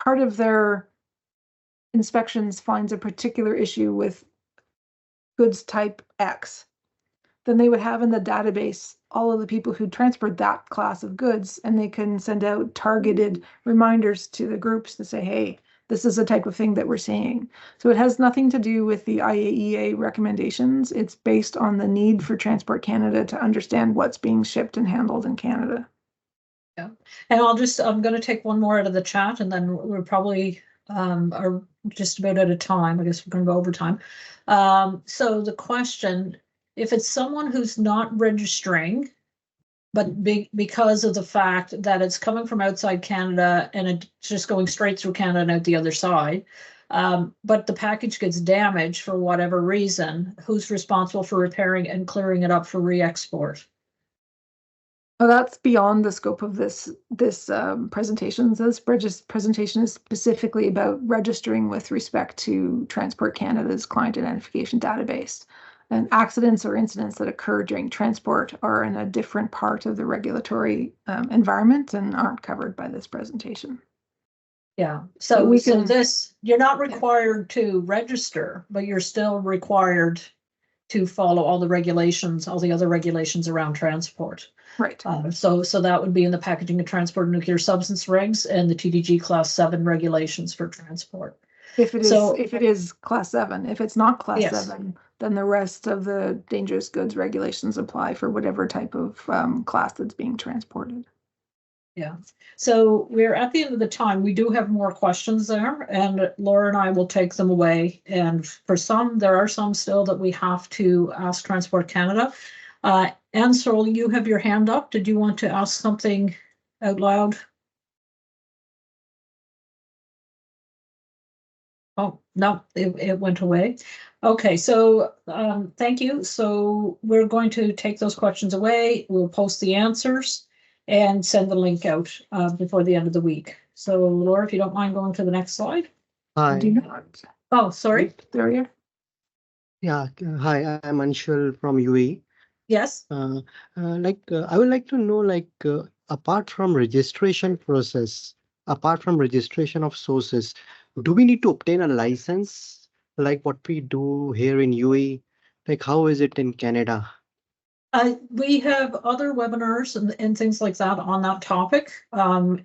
B: part of their inspections finds a particular issue with goods type X, then they would have in the database all of the people who transport that class of goods, and they can send out targeted reminders to the groups to say, hey, this is the type of thing that we're seeing. So it has nothing to do with the IAEA recommendations. It's based on the need for Transport Canada to understand what's being shipped and handled in Canada.
A: Yeah, and I'm going to take one more out of the chat, and then we're probably are just about out of time. I guess we're going to go over time. So the question, if it's someone who's not registering, but because of the fact that it's coming from outside Canada and it's just going straight through Canada and out the other side, but the package gets damaged for whatever reason, who's responsible for repairing and clearing it up for re-export?
B: Oh, that's beyond the scope of this presentation. This presentation is specifically about registering with respect to Transport Canada's client identification database. And accidents or incidents that occur during transport are in a different part of the regulatory environment and aren't covered by this presentation.
A: Yeah,
B: So
A: you're not required to register, but you're still required to follow all the regulations, all the other regulations around transport.
B: Right.
A: So that would be in the packaging and transport of nuclear substance regs and the TDG Class 7 regulations for transport.
B: If it is Class 7, if it's not Class
A: Yes.
B: 7, then the rest of the dangerous goods regulations apply for whatever type of class that's being transported.
A: Yeah. So we're at the end of the time. We do have more questions there, and Laura and I will take them away. And for some, there are some still that we have to ask Transport Canada. Ansel, you have your hand up. Did you want to ask something out loud? Oh, no, it went away. Okay, so thank you. So we're going to take those questions away. We'll post the answers and send the link out before the end of the week. So Laura, if you don't mind going to the next slide.
B: I do
C: Hi.
B: not.
A: Oh, sorry.
B: There you are.
C: Yeah. Hi, I'm Anshul from UAE.
A: Yes.
C: I would like to know, apart from registration process, apart from registration of sources, do we need to obtain a license like what we do here in UAE? Like, how is it in Canada?
A: We have other webinars and things like that on that topic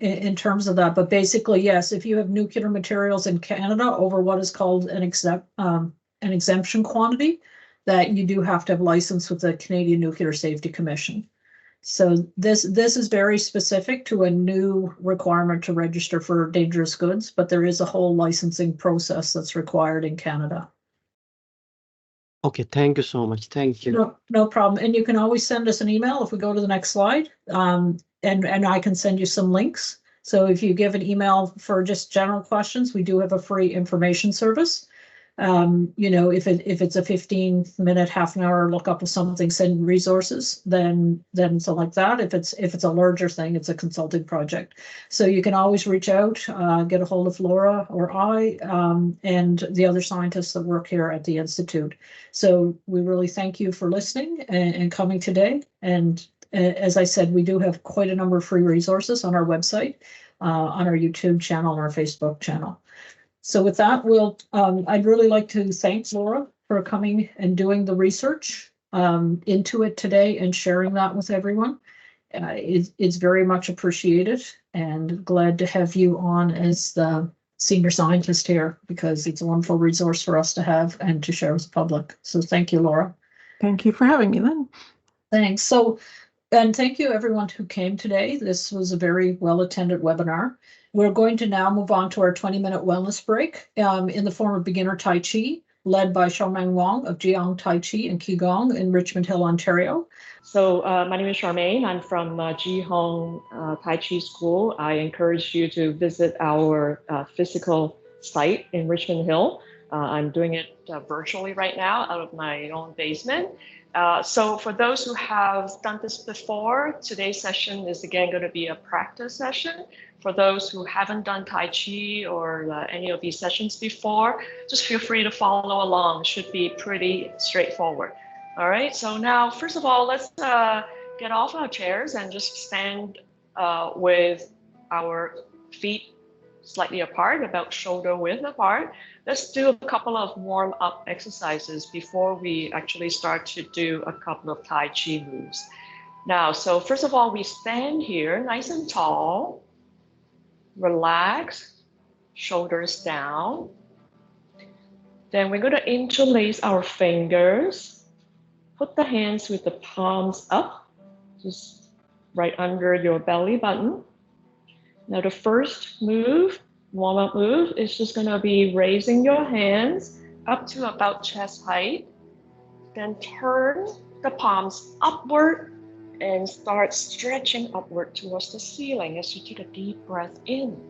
A: in terms of that. But basically, yes, if you have nuclear materials in Canada over what is called an exemption quantity, that you do have to have license with the Canadian Nuclear Safety Commission. So this is very specific to a new requirement to register for dangerous goods, but there is a whole licensing process that's required in Canada.
C: Okay, thank you so much. Thank you.
A: No problem. And you can always send us an email if we go to the next slide. And I can send you some links. So if you give an email for just general questions, we do have a free information service. If it's a 15-minute, half an hour look up of something, send resources, then so like that. If it's a larger thing, it's a consulting project. So you can always reach out, get a hold of Laura or I, and the other scientists that work here at the Institute. So we really thank you for listening and coming today. And as I said, we do have quite a number of free resources on our website, on our YouTube channel, and our Facebook channel. So with that, I'd really like to thank Laura for coming and doing the research into it today and sharing that with everyone. It's very much appreciated, and glad to have you on as the senior scientist here, because it's a wonderful resource for us to have and to share with the public. So thank you, Laura.
B: Thank you for having me, Lynn.
A: Thanks. And thank you everyone who came today. This was a very well-attended webinar. We're going to now move on to our 20-minute wellness break in the form of beginner Tai Chi, led by Charlmane Wong of Jiang Tai Chi and Qigong in Richmond Hill, Ontario.
D: So my name is Charlmane. I'm from Gong Tai Chi School. I encourage you to visit our physical site in Richmond Hill. I'm doing it virtually right now out of my own basement. So for those who have done this before, today's session is again going to be a practice session. For those who haven't done Tai Chi or any of these sessions before, just feel free to follow along. It should be pretty straightforward. All right, so now, first of all, let's get off our chairs and just stand with our feet slightly apart, about shoulder width apart. Let's do a couple of warm-up exercises before we actually start to do a couple of Tai Chi moves. Now, so first of all, we stand here nice and tall, relax, shoulders down. Then we're going to interlace our fingers. Put the hands with the palms up, just right under your belly button. Now the first move, warm-up move, is just going to be raising your hands up to about chest height. Then turn the palms upward and start stretching upward towards the ceiling as you take a deep breath in.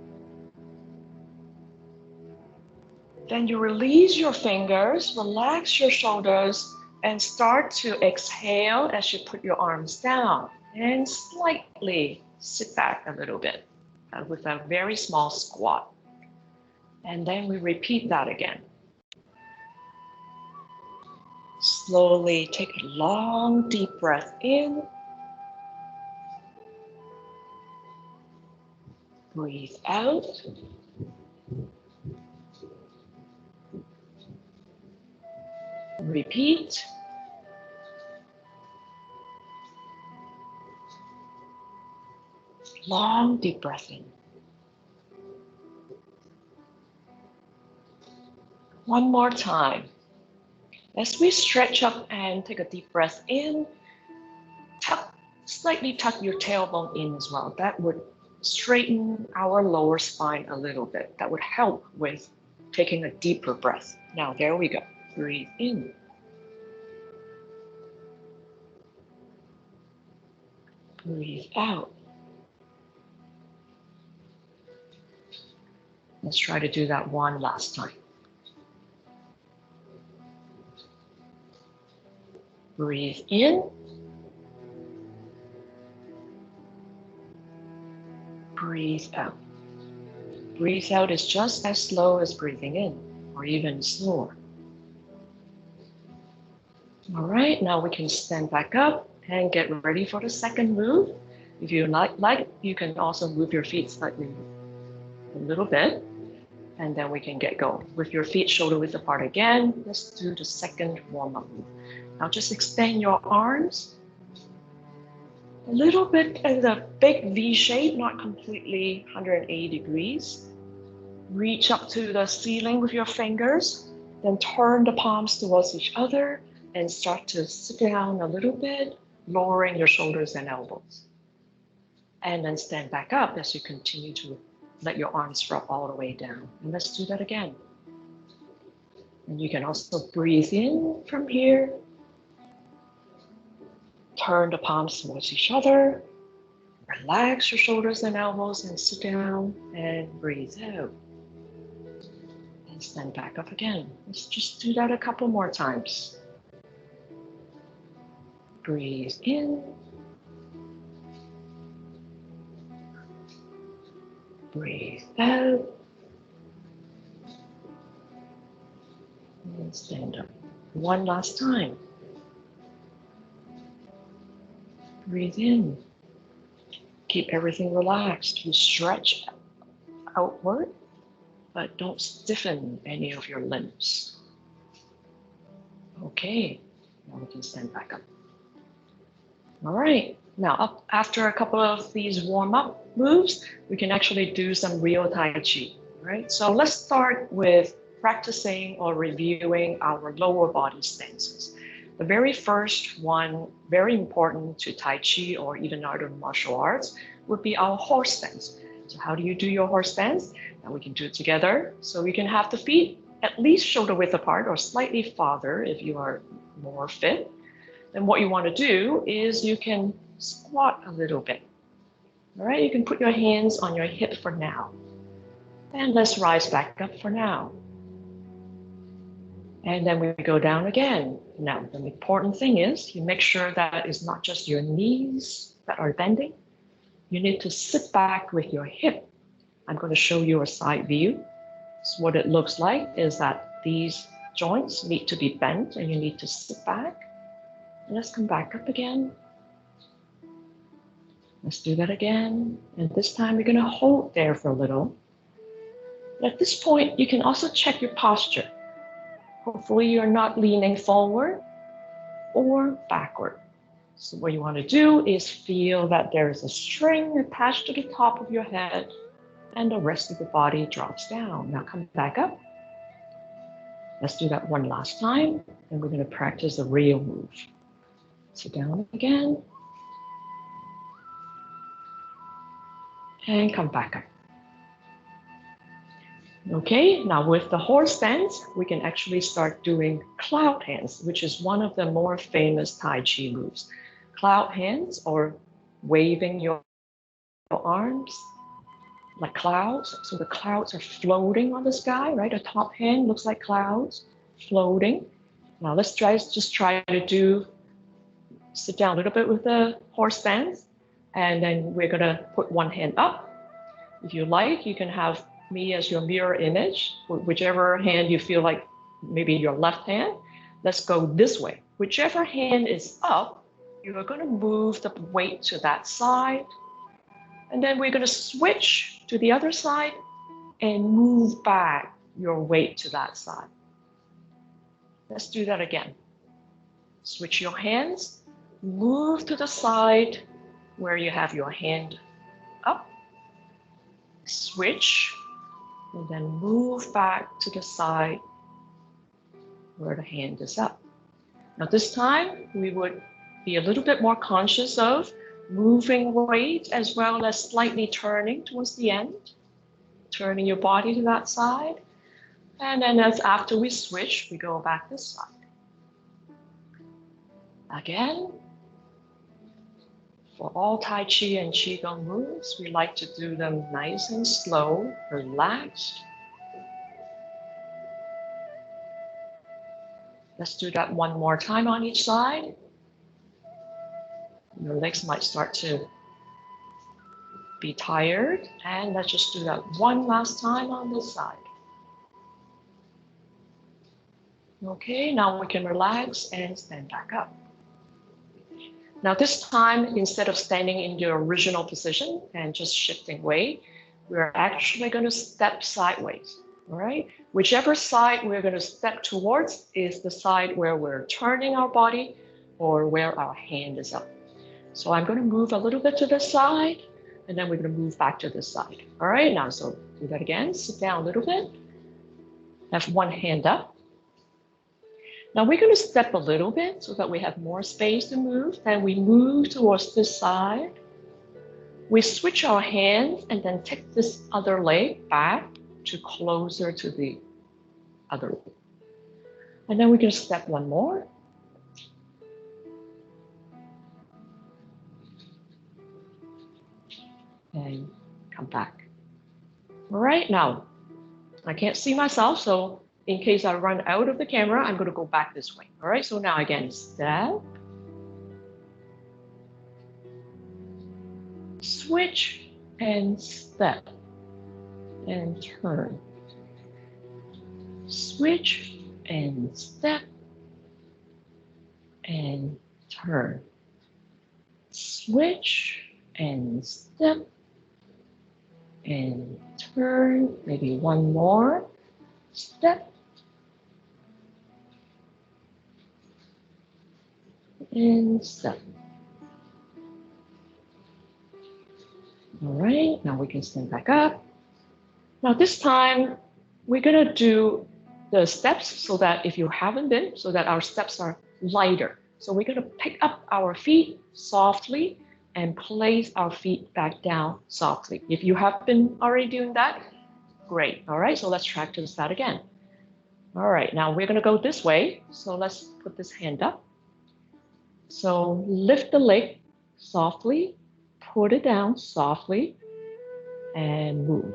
D: Then you release your fingers, relax your shoulders, and start to exhale as you put your arms down and slightly sit back a little bit with a very small squat. And then we repeat that again. Slowly take a long, deep breath in. Breathe out. Repeat. Long, deep breath in. One more time. As we stretch up and take a deep breath in, slightly tuck your tailbone in as well. That would straighten our lower spine a little bit. That would help with taking a deeper breath. Now, there we go. Breathe in. Breathe out. Let's try to do that one last time. Breathe in. Breathe out. Breathe out is just as slow as breathing in, or even slower. All right, now we can stand back up and get ready for the second move. If you like, you can also move your feet slightly a little bit, and then we can get going. With your feet shoulder width apart again, let's do the second warm-up move. Now just extend your arms a little bit in a big V shape, not completely 180 degrees. Reach up to the ceiling with your fingers, then turn the palms towards each other and start to sit down a little bit, lowering your shoulders and elbows. And then stand back up as you continue to let your arms drop all the way down. And let's do that again. And you can also breathe in from here. Turn the palms towards each other. Relax your shoulders and elbows and sit down and breathe out. And stand back up again. Let's just do that a couple more times. Breathe in. Breathe out. And stand up. One last time. Breathe in. Keep everything relaxed. You stretch outward, but don't stiffen any of your limbs. Okay, now we can stand back up. All right, now after a couple of these warm-up moves, we can actually do some real Tai Chi, right? So let's start with practicing or reviewing our lower body stances. The very first one, very important to Tai Chi or even other martial arts, would be our horse stance. So how do you do your horse stance? Now we can do it together. So we can have the feet at least shoulder width apart or slightly farther if you are more fit. Then what you want to do is you can squat a little bit. All right, you can put your hands on your hip for now. And let's rise back up for now. And then we go down again. Now, the important thing is you make sure that it's not just your knees that are bending. You need to sit back with your hip. I'm going to show you a side view. So what it looks like is that these joints need to be bent and you need to sit back. And let's come back up again. Let's do that again. And this time we're going to hold there for a little. At this point, you can also check your posture. Hopefully you're not leaning forward or backward. So what you want to do is feel that there is a string attached to the top of your head and the rest of the body drops down. Now come back up. Let's do that one last time. And we're going to practice the real move. Sit down again. And come back up. Okay, now with the horse stance, we can actually start doing cloud hands, which is one of the more famous Tai Chi moves. Cloud hands, or waving your arms like clouds. So the clouds are floating on the sky, right? The top hand looks like clouds floating. Now let's just try to sit down a little bit with the horse stance, and then we're gonna put one hand up. If you like, you can have me as your mirror image, whichever hand you feel like, maybe your left hand. Let's go this way. Whichever hand is up, you are going to move the weight to that side. And then we're going to switch to the other side and move back your weight to that side. Let's do that again. Switch your hands, move to the side where you have your hand up. Switch. And then move back to the side where the hand is up. Now this time, we would be a little bit more conscious of moving weight as well as slightly turning towards the end, turning your body to that side. And then as after we switch, we go back this side. Again, for all Tai Chi and Qigong moves, we like to do them nice and slow, relaxed. Let's do that one more time on each side. Your legs might start to be tired. And let's just do that one last time on this side. Okay, now we can relax and stand back up. Now this time, instead of standing in your original position and just shifting weight, we're actually going to step sideways, all right? Whichever side we're going to step towards is the side where we're turning our body or where our hand is up. So I'm going to move a little bit to the side, and then we're going to move back to this side. All right, now so do that again. Sit down a little bit. Have one hand up. Now we're going to step a little bit so that we have more space to move. Then we move towards this side. We switch our hands and then take this other leg back to closer to the other leg. And then we're going to step one more. And come back. All right, now I can't see myself, so in case I run out of the camera, I'm going to go back this way. All right, so now again, step, switch, and step, and turn. Switch, and step, and turn. Switch, and step, and turn. Maybe one more. Step, and step. All right, now we can stand back up. Now this time, we're gonna do the steps so that if you haven't been, so that our steps are lighter. So we're gonna pick up our feet softly and place our feet back down softly. If you have been already doing that, great. All right, so let's practice that again. All right, now we're gonna go this way. So let's put this hand up. So lift the leg softly, put it down softly, and move.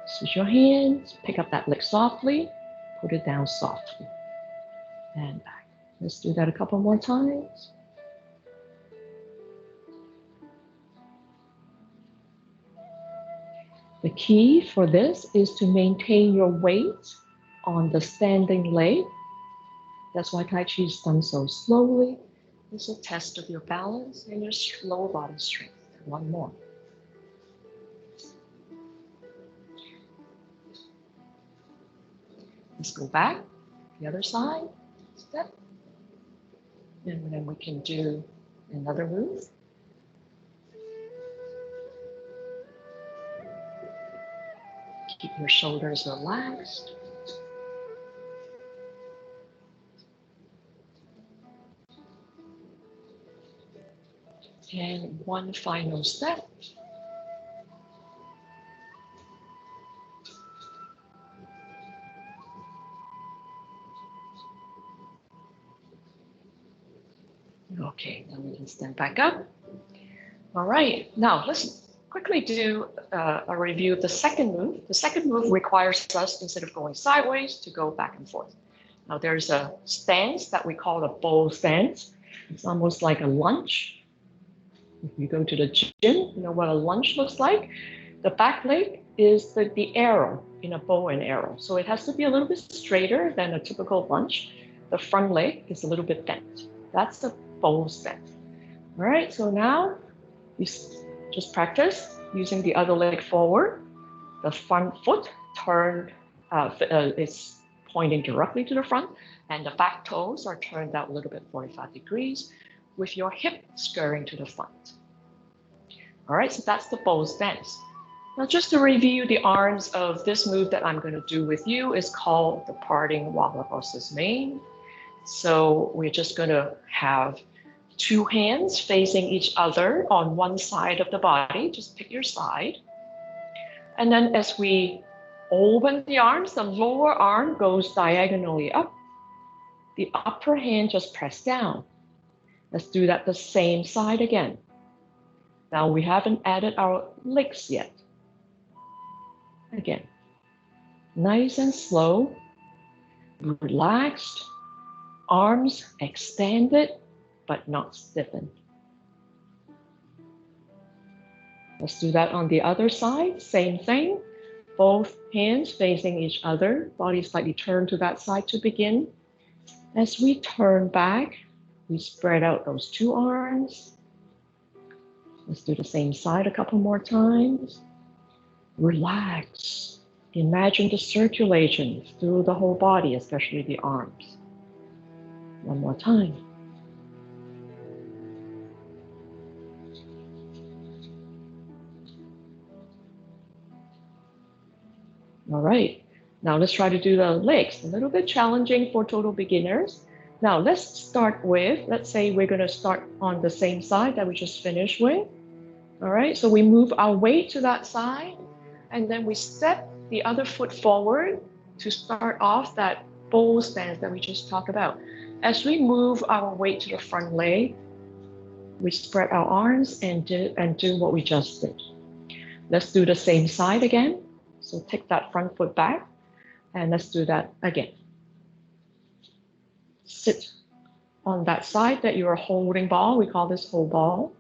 D: Switch your hands, pick up that leg softly, Put it down softly and back. Let's do that a couple more times. The key for this is to maintain your weight on the standing leg. That's why Tai Chi is done so slowly. It's a test of your balance and your lower body strength. One more. Let's go back, the other side, step. And then we can do another move. Keep your shoulders relaxed. And one final step. Okay, then we can stand back up. All right, now let's quickly do a review of the second move. The second move requires us, instead of going sideways, to go back and forth. Now there's a stance that we call a bow stance. It's almost like a lunge. If you go to the gym, you know what a lunge looks like. The back leg is the arrow in a bow and arrow. So it has to be a little bit straighter than a typical lunge. The front leg is a little bit bent. That's the bow stance. All right, so now you just practice using the other leg forward. The front foot turned, is pointing directly to the front, and the back toes are turned out a little bit 45 degrees with your hip skirting to the front. All right, so that's the bow stance. Now, just to review, the arms of this move that I'm going to do with you is called the parting Walla horse's mane. So we're just going to have two hands facing each other on one side of the body. Just pick your side. And then as we open the arms, the lower arm goes diagonally up. The upper hand just press down. Let's do that the same side again. Now we haven't added our legs yet. Again, nice and slow, relaxed, arms extended, but not stiffened. Let's do that on the other side, same thing. Both hands facing each other, body slightly turned to that side to begin. As we turn back, we spread out those two arms. Let's do the same side a couple more times. Relax. Imagine the circulation through the whole body, especially the arms. One more time. All right, now let's try to do the legs. A little bit challenging for total beginners. Now let's start with, let's say we're gonna start on the same side that we just finished with. All right, so we move our weight to that side, and then we step the other foot forward to start off that bow stance that we just talked about. As we move our weight to the front leg, we spread our arms and do what we just did. Let's do the same side again. So take that front foot back, and let's do that again. Sit on that side that you are holding ball. We call this whole ball.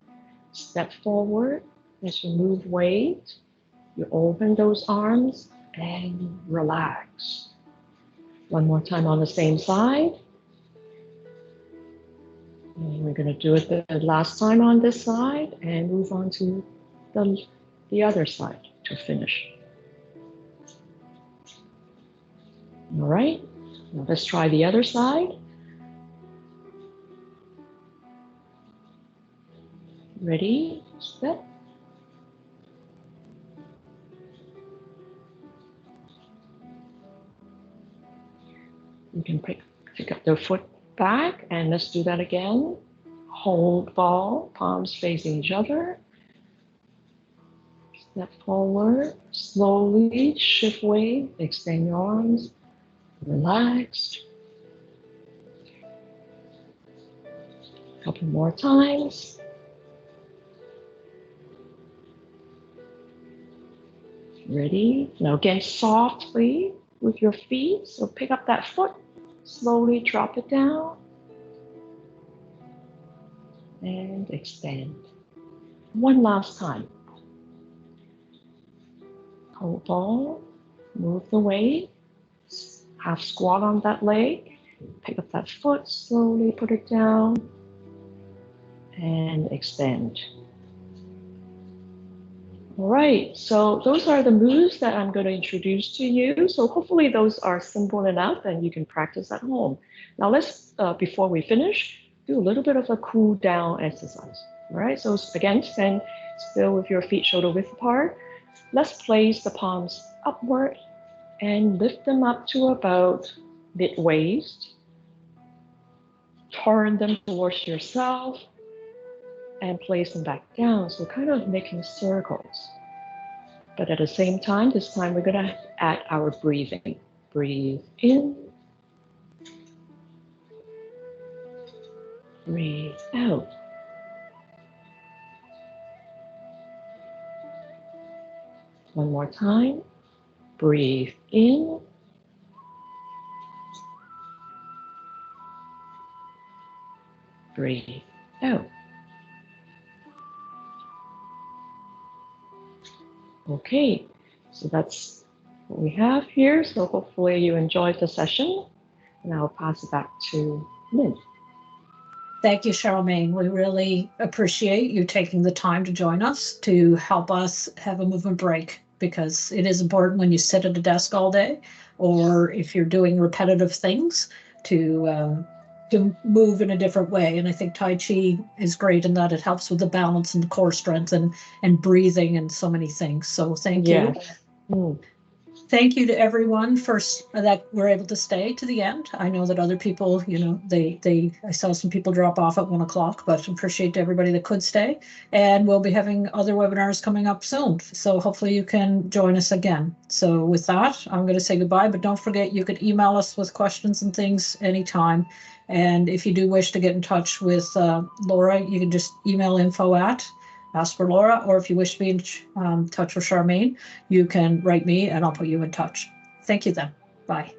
D: Step forward. As you move weight, you open those arms and relax. One more time on the same side. And we're going to do it the last time on this side and move on to the other side to finish. All right, now let's try the other side. Ready, step. You can pick up the foot back, and let's do that again. Hold ball, palms facing each other. Step forward, slowly shift weight, extend your arms, relax. A couple more times. Ready? Now again, softly with your feet. So pick up that foot, slowly drop it down, and extend. One last time. Hold on, move the weight, half squat on that leg, pick up that foot, slowly put it down, and extend. All right, so those are the moves that I'm going to introduce to you. So hopefully those are simple enough and you can practice at home. Now let's, before we finish, do a little bit of a cool down exercise. All right, so again, stand still with your feet shoulder width apart. Let's place the palms upward and lift them up to about mid-waist. Turn them towards yourself and place them back down. So kind of making circles. But at the same time, this time we're going to add our breathing. Breathe in. Breathe out. One more time. Breathe in. Breathe out. Okay, so that's what we have here. So hopefully you enjoyed the session, and I'll pass it back to Lynn.
A: Thank you, Charlmane. We really appreciate you taking the time to join us to help us have a movement break, because it is important when you sit at a desk all day, or if you're doing repetitive things, to move in a different way. And I think Tai Chi is great in that it helps with the balance and the core strength and breathing and so many things. So thank you. Thank you to everyone that were able to stay to the end. I know that other people, I saw some people drop off at 1 o'clock, but appreciate everybody that could stay. And we'll be having other webinars coming up soon. So hopefully you can join us again. So with that, I'm going to say goodbye, but don't forget you can email us with questions and things anytime. And if you do wish to get in touch with Laura, you can just email ask for Laura, or if you wish to be in touch with Charlmane, you can write me and I'll put you in touch. Thank you then. Bye.